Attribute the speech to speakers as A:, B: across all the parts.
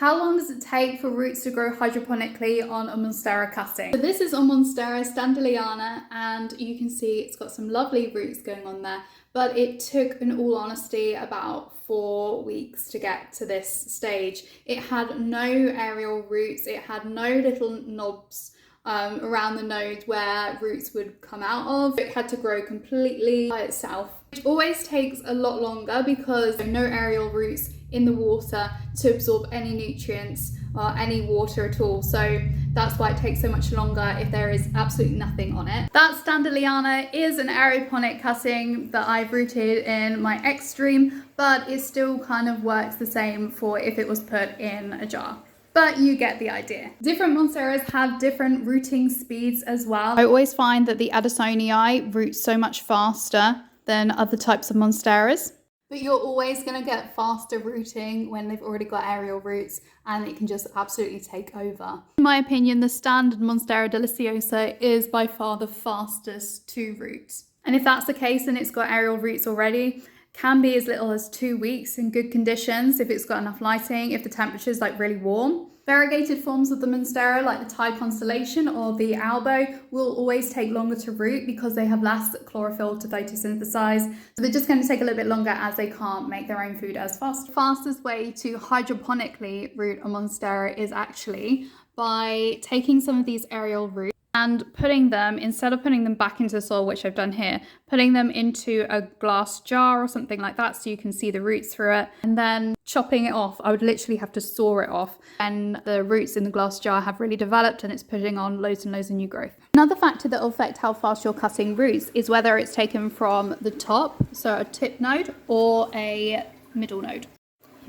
A: How long does it take for roots to grow hydroponically on a monstera cutting? So this is a monstera standeliana, and you can see it's got some lovely roots going on there, but it took, in all honesty, about 4 weeks to get to this stage. It had no aerial roots, it had no little knobs around the nodes where roots would come out of. It had to grow completely by itself, which always takes a lot longer because there are no aerial roots in the water to absorb any nutrients or any water at all. So that's why it takes so much longer if there is absolutely nothing on it. That standeliana is an aeroponic cutting that I've rooted in my Extreme, but it still kind of works the same for if it was put in a jar. But you get the idea. Different monsteras have different rooting speeds as well. I always find that the Addisonii root so much faster than other types of monsteras. But you're always going to get faster rooting when they've already got aerial roots, and it can just absolutely take over. In my opinion, the standard Monstera deliciosa is by far the fastest to root. And if that's the case and it's got aerial roots already, can be as little as 2 weeks in good conditions if it's got enough lighting, if the temperature is like really warm. Variegated forms of the monstera, like the Thai constellation or the albo, will always take longer to root because they have less chlorophyll to photosynthesize. So they're just going to take a little bit longer as they can't make their own food as fast. The fastest way to hydroponically root a monstera is actually by taking some of these aerial roots and putting them, instead of putting them back into the soil, which I've done here, putting them into a glass jar or something like that so you can see the roots through it, and then chopping it off. I would literally have to saw it off, and the roots in the glass jar have really developed and it's putting on loads and loads of new growth. Another factor that will affect how fast you're cutting roots is whether it's taken from the top, so a tip node, or a middle node.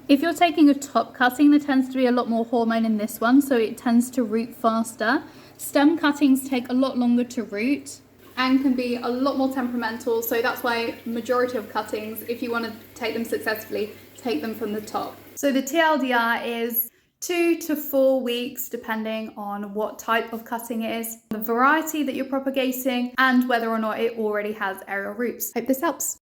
A: If you're taking a top cutting, there tends to be a lot more hormone in this one, so it tends to root faster. Stem cuttings take a lot longer to root and can be a lot more temperamental, so that's why majority of cuttings, if you want to take them successfully, take them from the top. So the TLDR is 2 to 4 weeks depending on what type of cutting it is, the variety that you're propagating, and whether or not it already has aerial roots. Hope this helps.